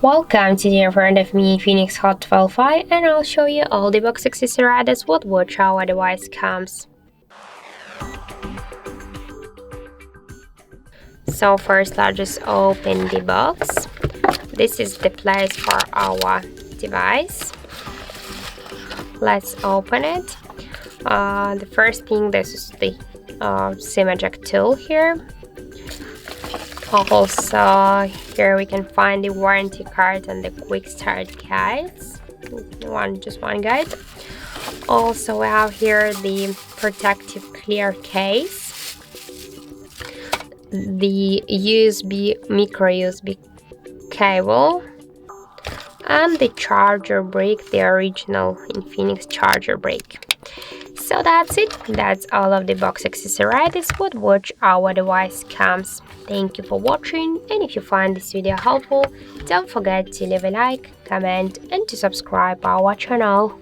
Welcome today in front of me INFINIX Hot 12i, and I'll show you all the box accessories with which our device comes. So first let's just open the box. This is the place for our device. Let's open it. The first thing, this is the SIM eject tool here. Also, here we can find the warranty card and the quick start guides. Just one guide. Also, we have here the protective clear case, the micro USB cable, and the charger brick, the original INFINIX charger brick. So that's it. That's all of the box accessories with which our device comes. Thank you for watching, and if you find this video helpful, don't forget to leave a like, comment, and to subscribe our channel.